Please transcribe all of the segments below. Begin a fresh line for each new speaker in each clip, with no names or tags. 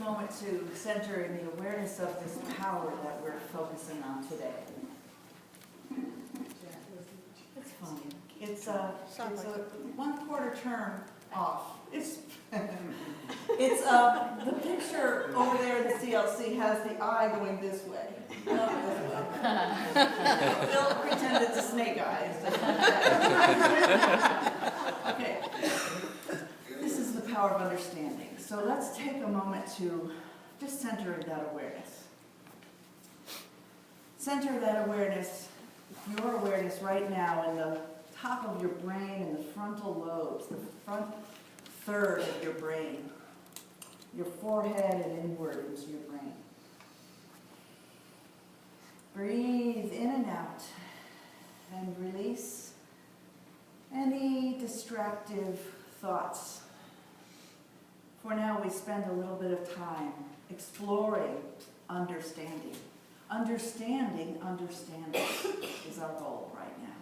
moment to center in the awareness of this power that we're focusing on today. It's fine. It's a 1/4 turn off. It's the picture over there in the CLC has the eye going this way, not this way. They'll pretend it's a snake eye. Okay. This is the power of understanding. So let's take a moment to just center that awareness. Center that awareness, your awareness right now in the top of your brain and the frontal lobes, the front third of your brain, your forehead and inward into your brain. Breathe in and out and release any distractive thoughts. For now, we spend a little bit of time exploring understanding. Understanding is our goal right now.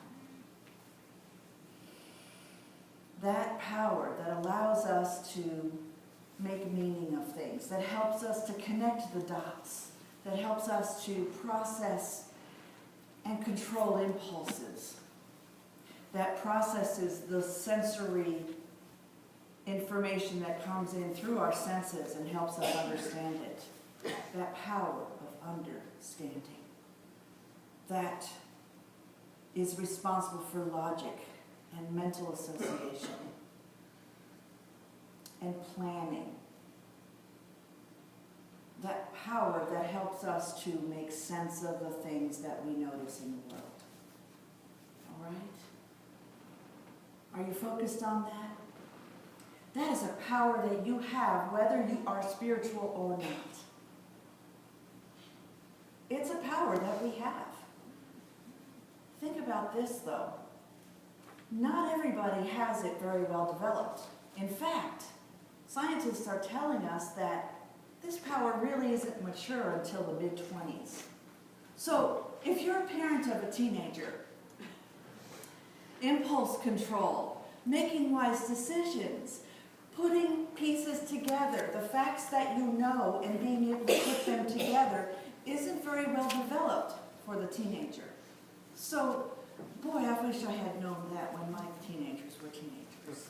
That power that allows us to make meaning of things, that helps us to connect the dots, that helps us to process and control impulses, that processes the sensory information that comes in through our senses and helps us understand it. That power of understanding. That is responsible for logic and mental association and planning. That power that helps us to make sense of the things that we notice in the world. All right? Are you focused on that? That is a power that you have whether you are spiritual or not. It's a power that we have. Think about this though. Not everybody has it very well developed. In fact, scientists are telling us that this power really isn't mature until the mid-20s. So, if you're a parent of a teenager, impulse control, making wise decisions, putting pieces together, the facts that you know and being able to put them together isn't very well developed for the teenager. So, boy, I wish I had known that when my teenagers were teenagers.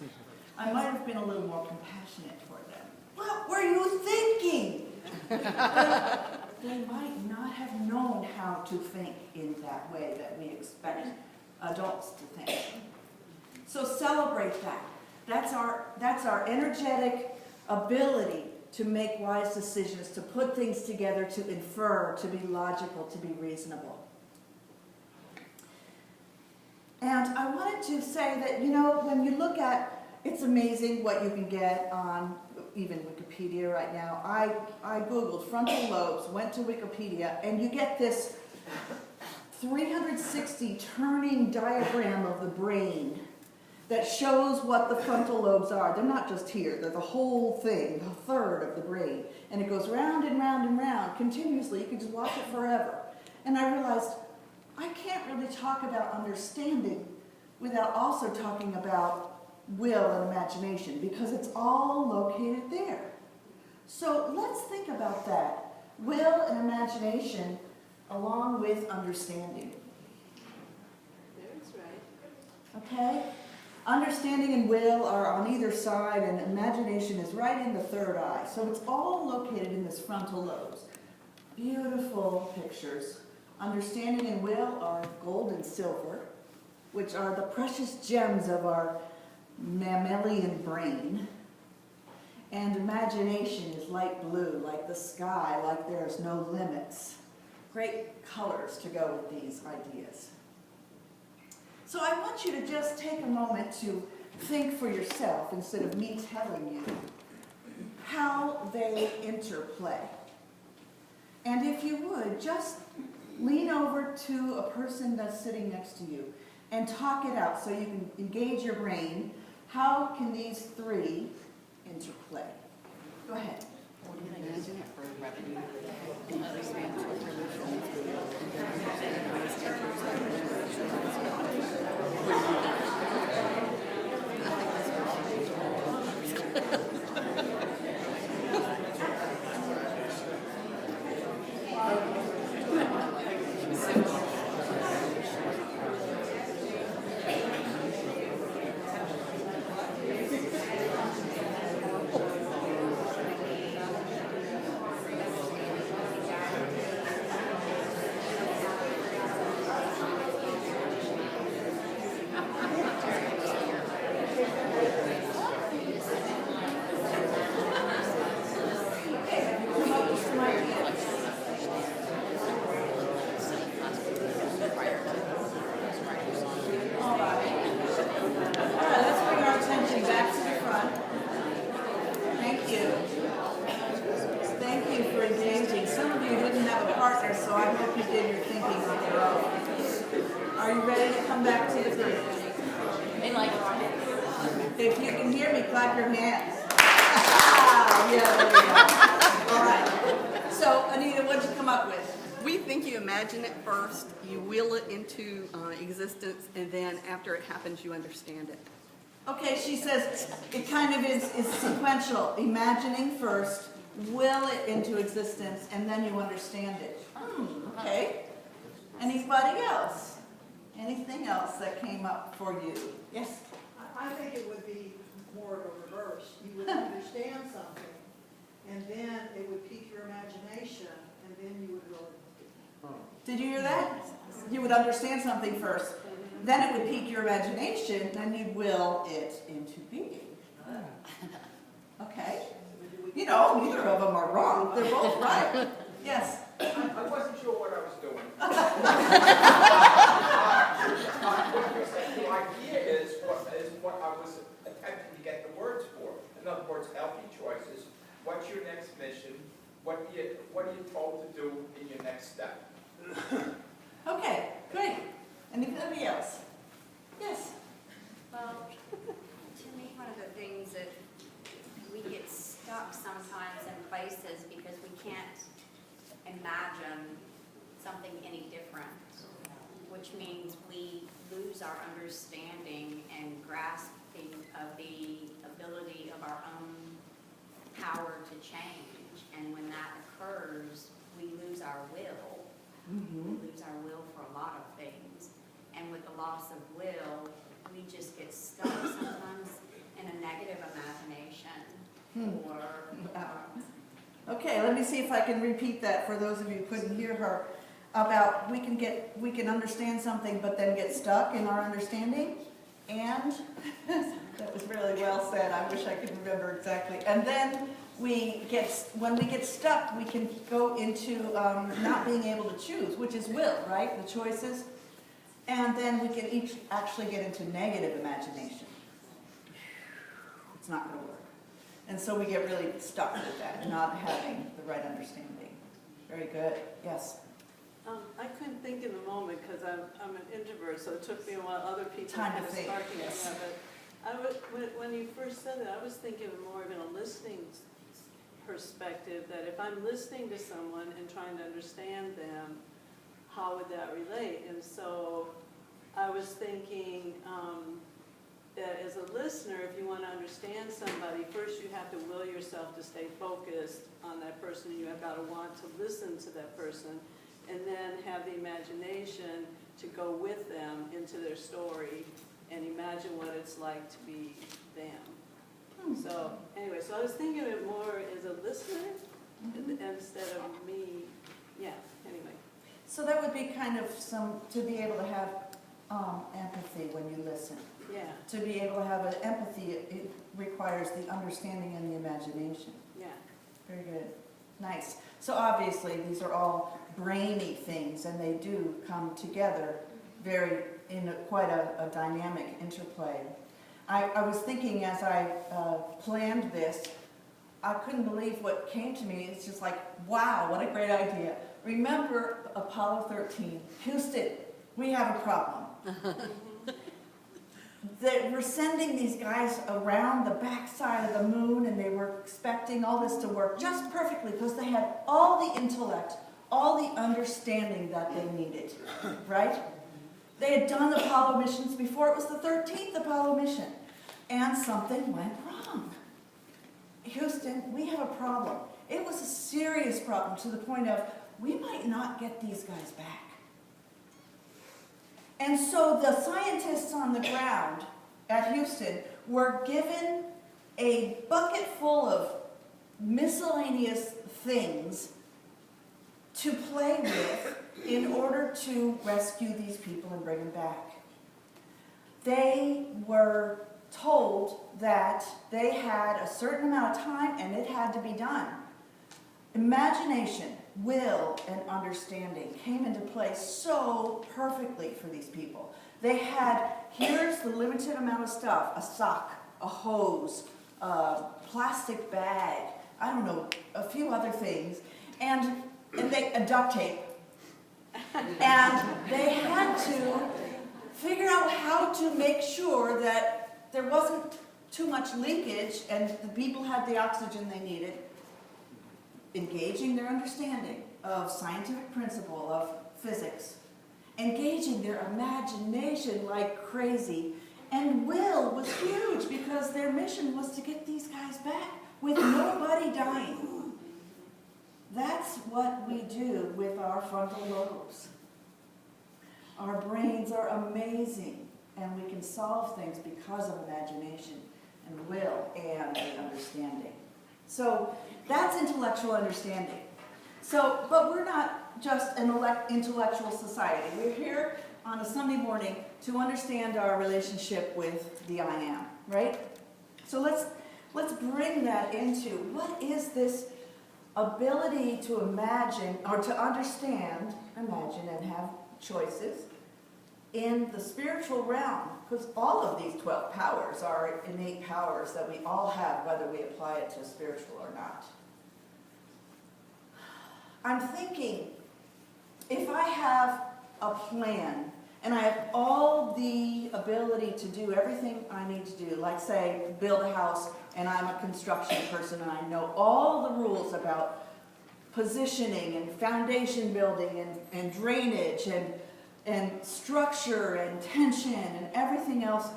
I might have been a little more compassionate toward them. What were you thinking? They might not have known how to think in that way that we expect adults to think. So celebrate that. That's our energetic ability to make wise decisions, to put things together, to infer, to be logical, to be reasonable. And I wanted to say that, you know, when you look at, it's amazing what you can get on even Wikipedia right now. I Googled frontal lobes, went to Wikipedia, and you get this 360 turning diagram of the brain that shows what the frontal lobes are. They're not just here, they're the whole thing, the third of the brain. And it goes round and round and round continuously. You can just watch it forever. And I realized I can't really talk about understanding without also talking about will and imagination, because it's all located there. So let's think about that. Will and imagination along with understanding.
That's right.
Okay? Understanding and will are on either side, and imagination is right in the third eye. So it's all located in this frontal lobes. Beautiful pictures. Understanding and will are gold and silver, which are the precious gems of our mammalian brain. And imagination is light blue, like the sky, like there's no limits. Great colors to go with these ideas. So I want you to just take a moment to think for yourself, instead of me telling you, how they interplay. And if you would, just lean over to a person that's sitting next to you and talk it out so you can engage your brain. How can these three interplay? Go ahead.
Imagine it for revenue.
come back to the group.
And like,
If you can hear me, clap your hands. Yeah, there you go. All right. So, Anita, what'd you come up with?
We think you imagine it first, you will it into existence, and then after it happens, you understand it.
Okay, she says it kind of is sequential. Imagining first, will it into existence, and then you understand it. Okay. Anybody else? Anything else that came up for you? Yes?
I think it would be more of a reverse. You would understand something, and then it would pique your imagination, and then you would really.
Did you hear that? You would understand something first, then it would pique your imagination, then you'd will it into being. Okay. You know, neither of them are wrong. They're both right. Yes.
I wasn't sure what I was doing. What you're saying, the idea is what I was attempting to get the words for. In other words, healthy choices. What's your next mission? What are you told to do in your next step?
Okay, great. Anybody else? Yes.
Well, to me, one of the things that we get stuck sometimes in places because we can't imagine something any different, which means we lose our understanding and grasping of the ability of our own power to change. And when that occurs, we lose our will. We lose our will for a lot of things. And with the loss of will, we just get stuck sometimes in a negative imagination.
Okay, let me see if I can repeat that for those of you who couldn't hear her. About we can understand something but then get stuck in our understanding. And that was really well said. I wish I could remember exactly. And then when we get stuck, we can go into not being able to choose, which is will, right? The choices. And then we can each actually get into negative imagination. It's not going to work. And so we get really stuck with that, not having the right understanding. Very good. Yes?
I couldn't think in the moment because I'm an introvert, so it took me a while. Other people
Time to
kind of
think,
sparking it.
yes.
Yeah, but when you first said it, I was thinking more of in a listening perspective, that if I'm listening to someone and trying to understand them, how would that relate? And so I was thinking that as a listener, if you want to understand somebody, first you have to will yourself to stay focused on that person. You have got to want to listen to that person, and then have the imagination to go with them into their story and imagine what it's like to be them. So anyway, so I was thinking of it more as a listener instead of me. Yeah, anyway.
So that would be kind of to be able to have empathy when you listen.
Yeah,
To be able to have an empathy, it requires the understanding and the imagination.
yeah.
Very good. Nice. So obviously these are all brainy things, and they do come together quite a dynamic interplay. I was thinking as I planned this, I couldn't believe what came to me. It's just like, wow, what a great idea. Remember Apollo 13, Houston, we have a problem. We're sending these guys around the backside of the moon, and they were expecting all this to work just perfectly because they had all the intellect, all the understanding that they needed, right? They had done Apollo missions before. It was the 13th Apollo mission, and something went wrong. Houston, we have a problem. It was a serious problem to the point of we might not get these guys back. And so the scientists on the ground at Houston were given a bucket full of miscellaneous things to play with in order to rescue these people and bring them back. They were told that they had a certain amount of time and it had to be done. Imagination, will, and understanding came into play so perfectly for these people. They had, here's the limited amount of stuff, a sock, a hose, a plastic bag, I don't know, a few other things, and a duct tape. And they had to figure out how to make sure that there wasn't too much leakage and the people had the oxygen they needed, engaging their understanding of scientific principle of physics, engaging their imagination like crazy. And will was huge because their mission was to get these guys back with nobody dying. That's what we do with our frontal lobes. Our brains are amazing, and we can solve things because of imagination and will and understanding. So that's intellectual understanding. So, but we're not just an intellectual society. We're here on a Sunday morning to understand our relationship with the I am, right? So let's bring that into what is this ability to imagine or to understand, imagine and have choices in the spiritual realm, because all of these 12 powers are innate powers that we all have, whether we apply it to spiritual or not. I'm thinking, if I have a plan and I have all the ability to do everything I need to do, like say build a house and I'm a construction person and I know all the rules about positioning and foundation building and drainage and structure and tension and everything else,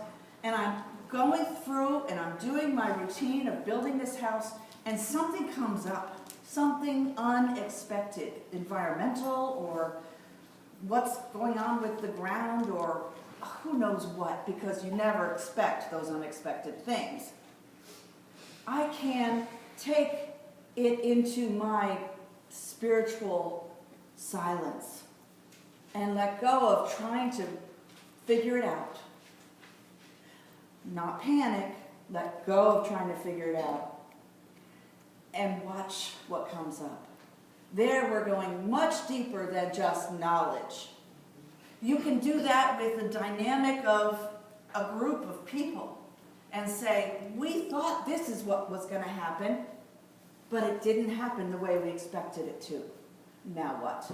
and I'm going through and I'm doing my routine of building this house, and something comes up, something unexpected, environmental or what's going on with the ground or who knows what, because you never expect those unexpected things. I can take it into my spiritual silence and let go of trying to figure it out. Not panic, let go of trying to figure it out, and watch what comes up. There we're going much deeper than just knowledge. You can do that with the dynamic of a group of people and say, we thought this is what was going to happen, but it didn't happen the way we expected it to. Now what?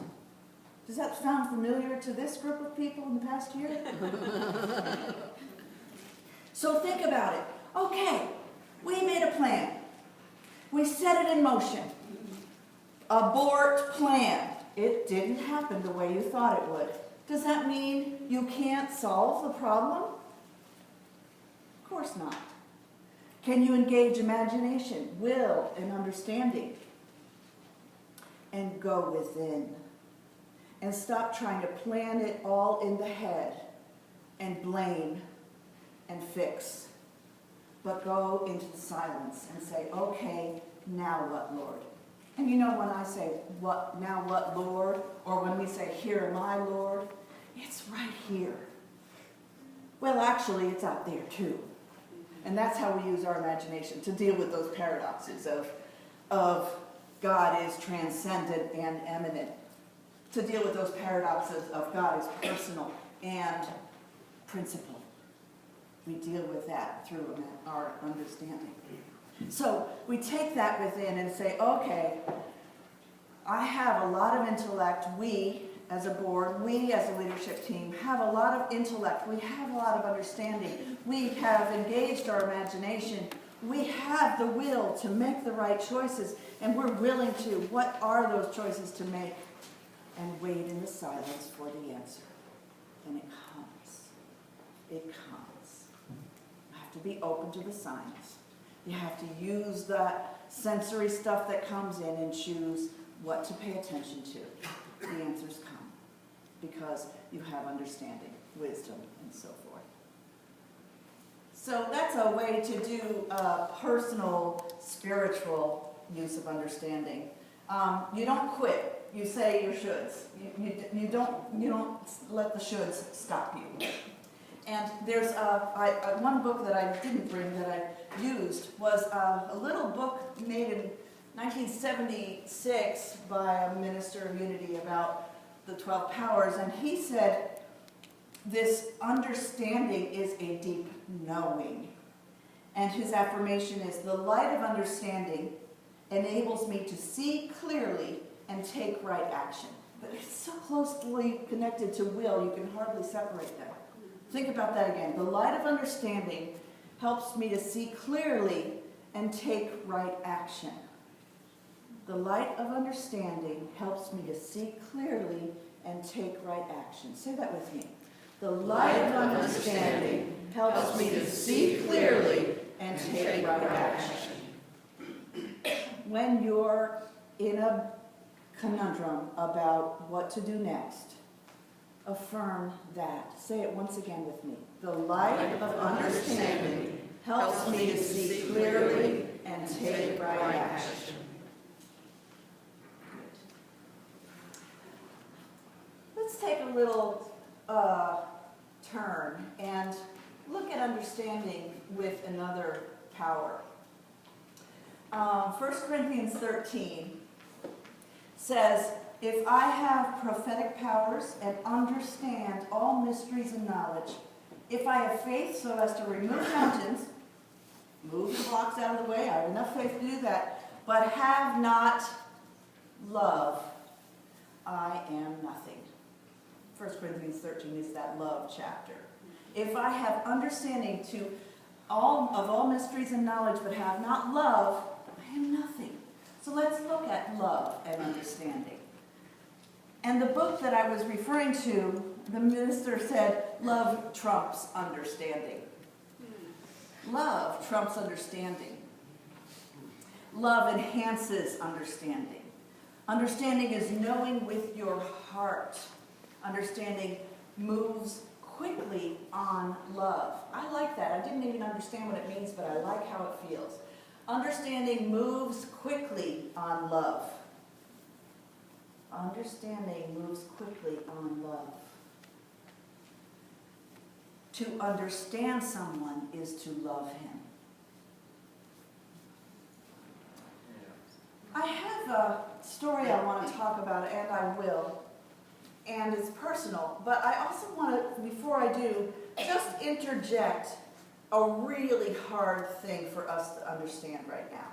Does that sound familiar to this group of people in the past year? So think about it. Okay, we made a plan. We set it in motion. Abort plan. It didn't happen the way you thought it would. Does that mean you can't solve the problem? Of course not. Can you engage imagination, will, and understanding? And go within. And stop trying to plan it all in the head and blame and fix. But go into the silence and say, okay, now what, Lord? And you know when I say, what, now what, Lord? Or when we say, here am I, Lord? It's right here. Well, actually, it's out there too. And that's how we use our imagination to deal with those paradoxes of God is transcendent and eminent. To deal with those paradoxes of God is personal and principle. We deal with that through our understanding. So we take that within and say, okay, I have a lot of intellect. We, as a board, we as a leadership team, have a lot of intellect. We have a lot of understanding. We have engaged our imagination. We have the will to make the right choices, and we're willing to. What are those choices to make? And wait in the silence for the answer. And it comes. It comes. You have to be open to the signs. You have to use that sensory stuff that comes in and choose what to pay attention to. The answers come because you have understanding, wisdom, and so forth. So that's a way to do personal, spiritual use of understanding. You don't quit. You say your shoulds. You don't let the shoulds stop you. And there's one book that I didn't bring that I used was a little book made in 1976 by a minister of unity about the 12 powers, and he said this understanding is a deep knowing. And his affirmation is, the light of understanding enables me to see clearly and take right action. But it's so closely connected to will, you can hardly separate them. Think about that again. The light of understanding helps me to see clearly and take right action. The light of understanding helps me to see clearly and take right action. Say that with me. The light of understanding helps me to see clearly and take right action. When you're in a conundrum about what to do next, affirm that. Say it once again with me. The light of understanding helps me to see clearly and take right action. Let's take a little turn and look at understanding with another power. 1 Corinthians 13 says, if I have prophetic powers and understand all mysteries and knowledge, if I have faith so as to remove mountains, move the blocks out of the way, I have enough faith to do that, but have not love, I am nothing. 1 Corinthians 13 is that love chapter. If I have understanding to all mysteries and knowledge, but have not love, I am nothing. So let's look at love and understanding. And the book that I was referring to, the minister said, love trumps understanding. Love trumps understanding. Love enhances understanding. Understanding is knowing with your heart. Understanding moves quickly on love. I like that. I didn't even understand what it means, but I like how it feels. Understanding moves quickly on love. Understanding moves quickly on love. To understand someone is to love him. I have a story I want to talk about, and I will. And it's personal, but I also want to, before I do, just interject a really hard thing for us to understand right now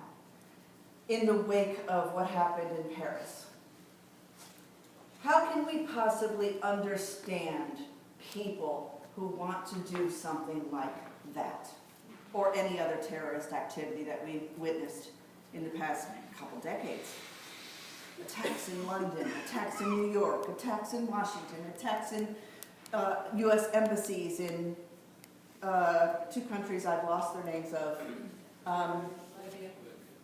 in the wake of what happened in Paris. How can we possibly understand people who want to do something like that, or any other terrorist activity that we've witnessed in the past couple decades? Attacks in London, attacks in New York, attacks in Washington, attacks in U.S. embassies in two countries I've lost their names of.
Libya.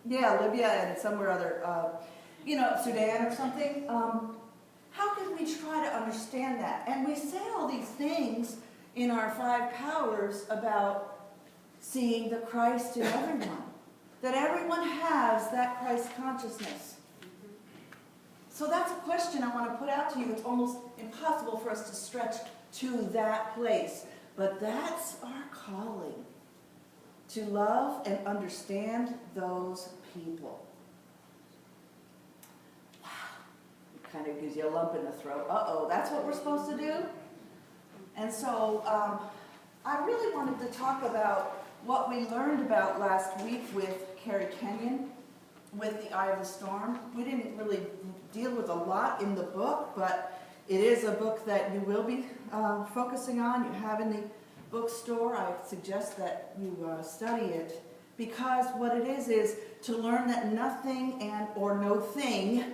Yeah, Libya and somewhere other, Sudan or something. How can we try to understand that? And we say all these things in our 5 powers about seeing the Christ in everyone. That everyone has that Christ consciousness. So that's a question I want to put out to you. It's almost impossible for us to stretch to that place. But that's our calling. To love and understand those people. Wow. It kind of gives you a lump in the throat. Uh-oh, that's what we're supposed to do? And so I really wanted to talk about what we learned about last week with Carrie Kenyon, with The Eye of the Storm. We didn't really deal with a lot in the book, but it is a book that you will be focusing on. You have in the bookstore. I suggest that you study it, because what it is to learn that nothing or no thing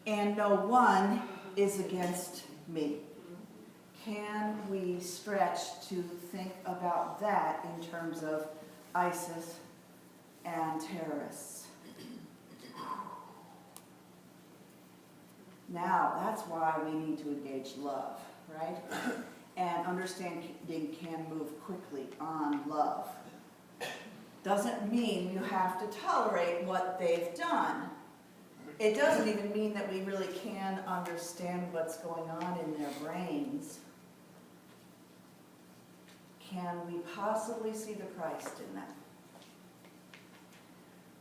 and no one is against me. Can we stretch to think about that in terms of ISIS and terrorists? Now, that's why we need to engage love, right? And understanding can move quickly on love. Doesn't mean you have to tolerate what they've done. It doesn't even mean that we really can understand what's going on in their brains. Can we possibly see the Christ in them?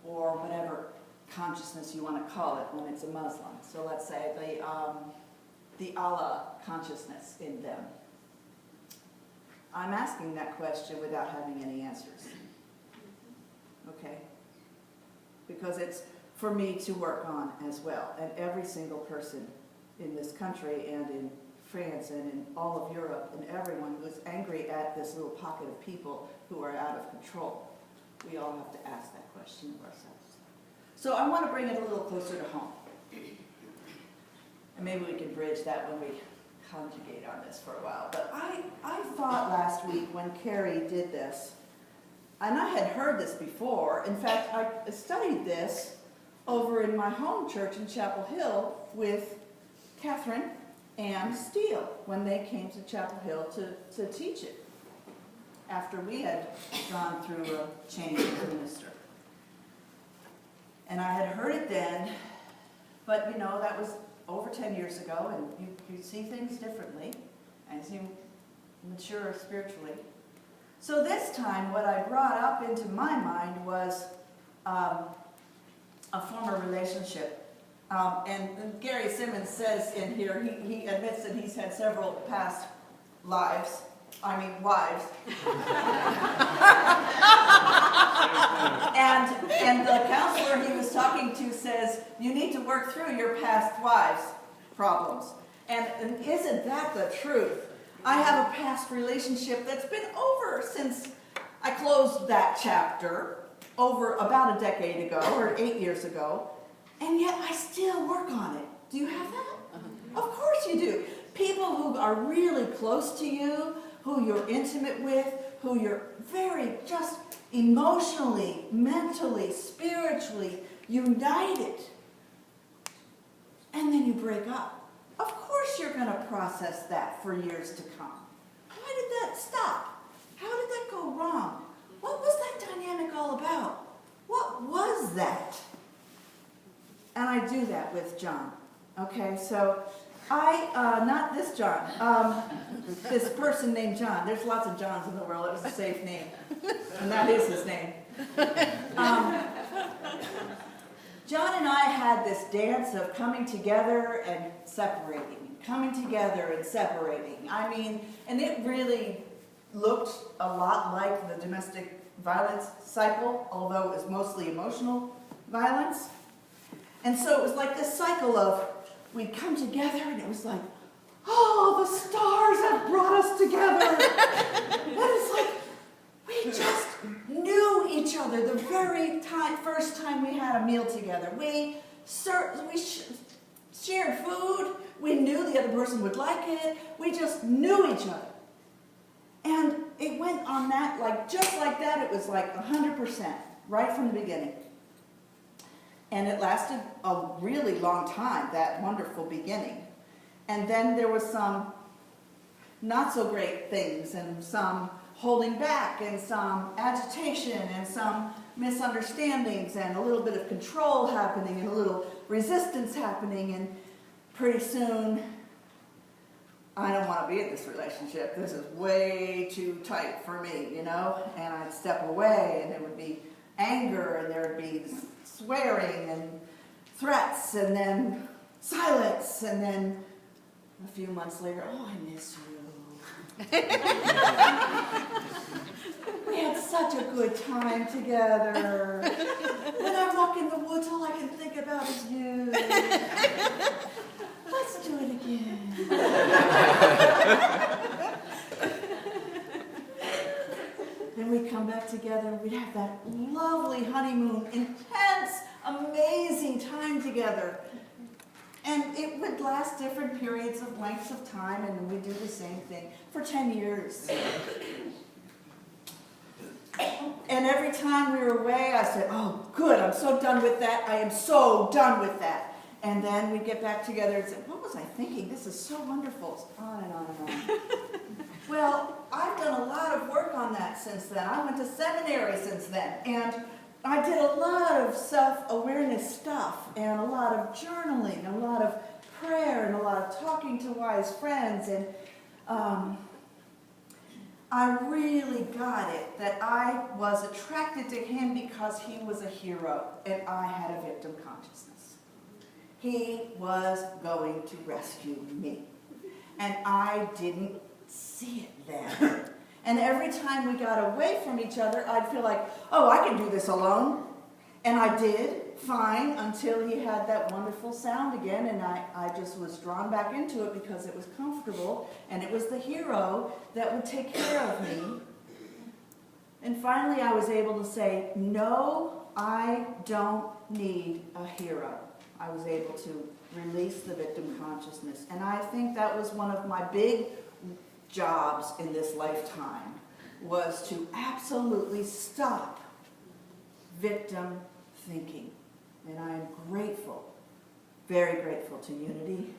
Or whatever consciousness you want to call it when it's a Muslim. So let's say the Allah consciousness in them. I'm asking that question without having any answers. Okay? Because it's for me to work on as well, and every single person in this country and in France and in all of Europe and everyone who is angry at this little pocket of people who are out of control? We all have to ask that question of ourselves. So I want to bring it a little closer to home. And maybe we can bridge that when we conjugate on this for a while. But I thought last week when Carrie did this, and I had heard this before. In fact, I studied this over in my home church in Chapel Hill with Catherine and Steele when they came to Chapel Hill to teach it after we had gone through a change of minister. And I had heard it then, but you know, that was over 10 years ago, and you see things differently as you mature spiritually. So this time, what I brought up into my mind was a former relationship. And Gary Simmons says in here, he admits that he's had several past wives. And the counselor he was talking to says, you need to work through your past wives' problems. And isn't that the truth? I have a past relationship that's been over since I closed that chapter, over about a decade ago, or 8 years ago, and yet I still work on it. Do you have that? Of course you do. People who are really close to you, who you're intimate with, who you're very just emotionally, mentally, spiritually united, and then you break up. Of course you're going to process that for years to come. Why did that stop? How did that go wrong? What was that dynamic all about? What was that? And I do that with John. Okay, so not this John, this person named John. There's lots of Johns in the world. It was a safe name. And that is his name. John and I had this dance of coming together and separating, coming together and separating. I mean, and it really looked a lot like the domestic violence cycle, although it was mostly emotional violence. And so it was like this cycle of, we'd come together and it was like, oh, the stars have brought us together. And it's like, we just knew each other the very first time we had a meal together. We shared food. We knew the other person would like it. We just knew each other. And it went on that, like just like that, it was like 100%, right from the beginning. And it lasted a really long time, that wonderful beginning. And then there was some not so great things, and some holding back, and some agitation, and some misunderstandings, and a little bit of control happening, and a little resistance happening, and pretty soon, I don't want to be in this relationship. This is way too tight for me, you know? And I'd step away, and there would be anger, and there would be swearing, and threats, and then silence, and then a few months later, oh, I miss you. We had such a good time together. When I walk in the woods, all I can think about is you. Let's do it again. Then we'd come back together and we'd have that lovely honeymoon, intense, amazing time together. And it would last different periods of lengths of time, and we'd do the same thing for 10 years. And every time we were away, I said, oh, good, I'm so done with that. I am so done with that. And then we'd get back together and say, what was I thinking? This is so wonderful. On and on and on. Well, I've done a lot of work on that since then. I went to seminary since then. And I did a lot of self-awareness stuff, and a lot of journaling, a lot of prayer, and a lot of talking to wise friends. And I really got it that I was attracted to him because he was a hero, and I had a victim consciousness. He was going to rescue me, and I didn't see it then. And every time we got away from each other, I'd feel like, oh, I can do this alone. And I did fine until he had that wonderful sound again, and I just was drawn back into it because it was comfortable, and it was the hero that would take care of me. And finally I was able to say, no, I don't need a hero. I was able to release the victim consciousness. And I think that was one of my big jobs in this lifetime, was to absolutely stop victim thinking. And I am grateful, very grateful to Unity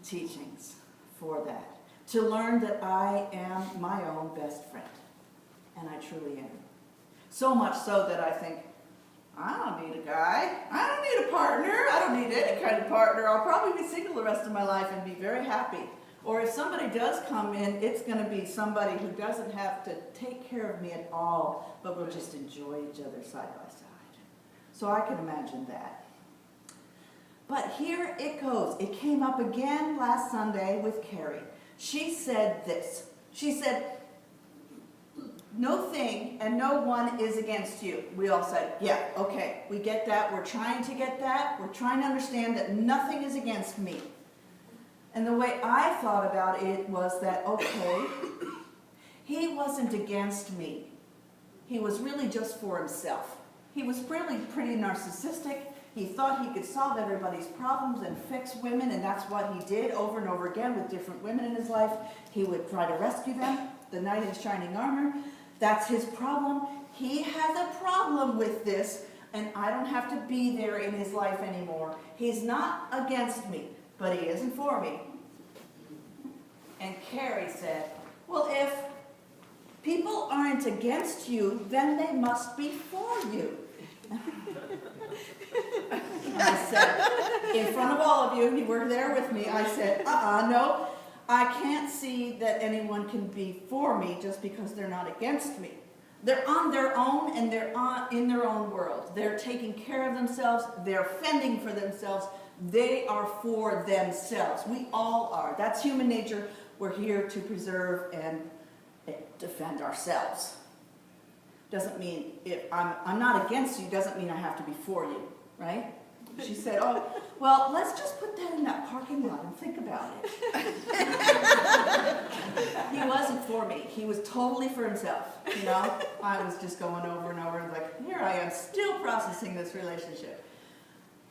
Teachings for that. To learn that I am my own best friend. And I truly am. So much so that I think, I don't need a guy. I don't need a partner. I don't need any kind of partner. I'll probably be single the rest of my life and be very happy. Or if somebody does come in, it's going to be somebody who doesn't have to take care of me at all, but will just enjoy each other side by side. So I can imagine that. But here it goes. It came up again last Sunday with Carrie. She said this. She said, no thing and no one is against you. We all said, yeah, okay, we get that. We're trying to get that. We're trying to understand that nothing is against me. And the way I thought about it was that, okay, he wasn't against me. He was really just for himself. He was really pretty narcissistic. He thought he could solve everybody's problems and fix women, and that's what he did over and over again with different women in his life. He would try to rescue them, the knight in shining armor. That's his problem. He has a problem with this, and I don't have to be there in his life anymore. He's not against me, but he isn't for me. And Carrie said, well, if people aren't against you, then they must be for you. I said, in front of all of you, you were there with me, I said, no, I can't see that anyone can be for me just because they're not against me. They're on their own, and they're in their own world. They're taking care of themselves. They're fending for themselves. They are for themselves. We all are. That's human nature. We're here to preserve and defend ourselves. Doesn't mean, if I'm not against you, doesn't mean I have to be for you, right? She said, oh, well, let's just put that in that parking lot and think about it. He wasn't for me. He was totally for himself, you know? I was just going over and over and like, here I am still processing this relationship.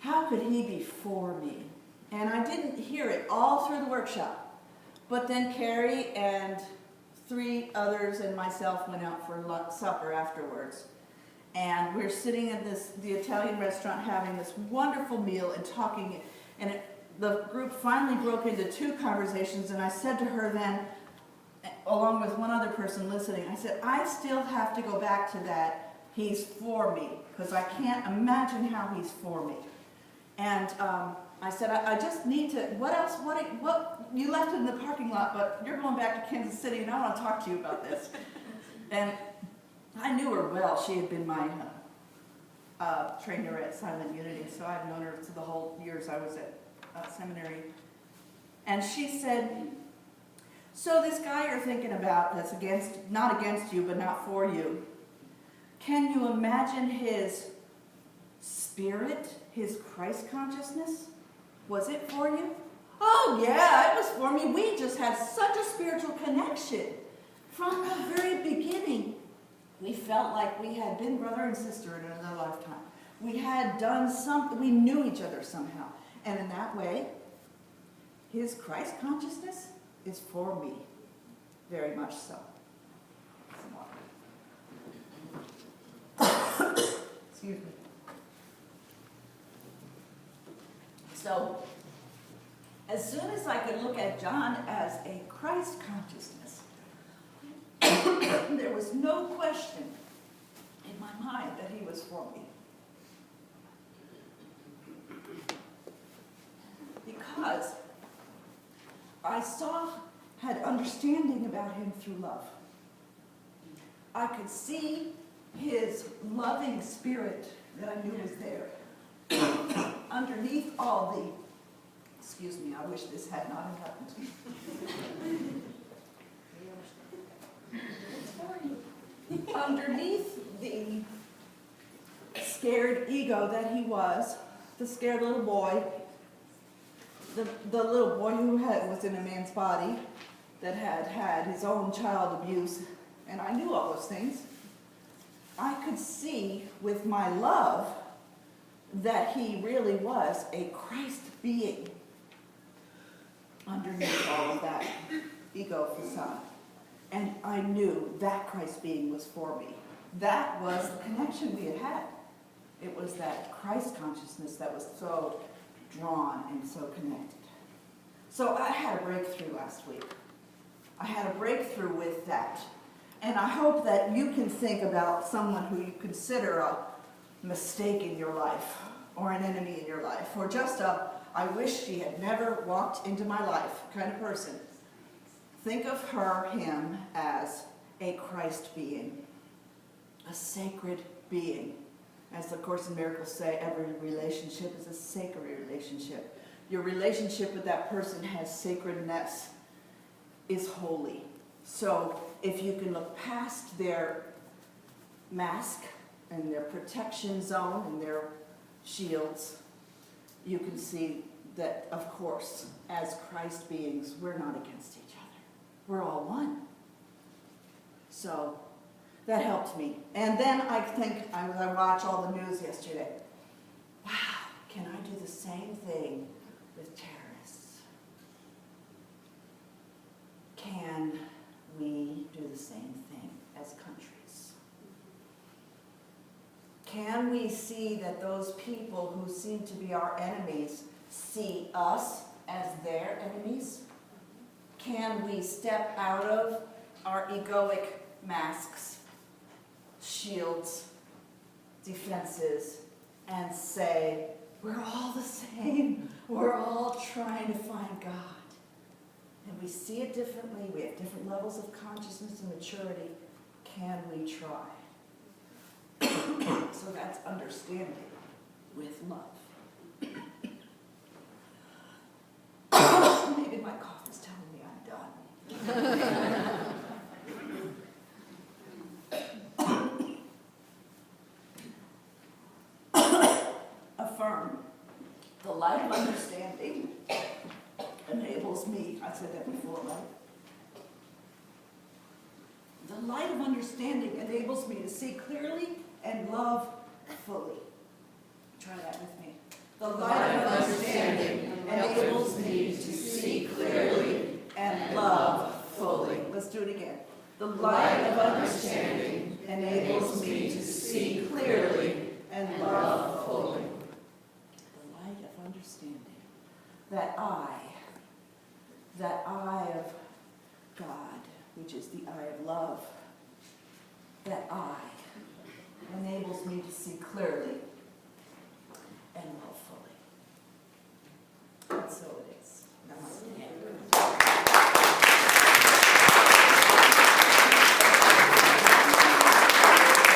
How could he be for me? And I didn't hear it all through the workshop. But then Carrie and 3 others and myself went out for supper afterwards. And we're sitting in the Italian restaurant having this wonderful meal and talking. And the group finally broke into 2 conversations. And I said to her then, along with one other person listening, I said, I still have to go back to that. He's for me. Because I can't imagine how he's for me. And I said, I just need to, what else, what, you left it in the parking lot, but you're going back to Kansas City and I want to talk to you about this. And I knew her well. She had been my trainer at Silent Unity, so I've known her through the whole years I was at seminary. And she said, so this guy you're thinking about that's not against you, but not for you, can you imagine his spirit, his Christ consciousness? Was it for you? Oh yeah, it was for me. We just had such a spiritual connection from the very beginning. We felt like we had been brother and sister in another lifetime. We had done something, we knew each other somehow. And in that way, his Christ consciousness is for me, very much so. Excuse me. So, as soon as I could look at John as a Christ consciousness, there was no question in my mind that he was for me. Because I had understanding about him through love. I could see his loving spirit that I knew was there. Underneath all the, excuse me, I wish this had not happened to me. Underneath the scared ego that he was, the scared little boy, the little boy who was in a man's body, that had had his own child abuse, and I knew all those things. I could see with my love that he really was a Christ being underneath all of that ego facade. And I knew that Christ being was for me. That was the connection we had had. It was that Christ consciousness that was so drawn and so connected. So I had a breakthrough last week. I had a breakthrough with that. And I hope that you can think about someone who you consider a mistake in your life, or an enemy in your life, or just a, I wish she had never walked into my life kind of person. Think of her, him, as a Christ being, a sacred being. As the Course in Miracles say, every relationship is a sacred relationship. Your relationship with that person has sacredness, is holy. So if you can look past their mask and their protection zone and their shields, you can see that, of course, as Christ beings, we're not against each other. We're all one. So that helped me. And then I think, I watched all the news yesterday. Wow, can I do the same thing with terrorists? Can we do the same thing as countries? Can we see that those people who seem to be our enemies see us as their enemies? Can we step out of our egoic masks, shields, defenses, and say, we're all the same. We're all trying to find God. And we see it differently. We have different levels of consciousness and maturity. Can we try? So that's understanding with love. Maybe my cough is telling me I'm done. Affirm. The light of understanding enables me, I said that before, right? The light of understanding enables me to see clearly and love fully. Try that with me. The light of understanding enables me to see clearly and love fully. Let's do it again. The light of understanding enables me to see clearly and love fully. The light of understanding. That eye of God, which is the eye of love, that eye enables me to see clearly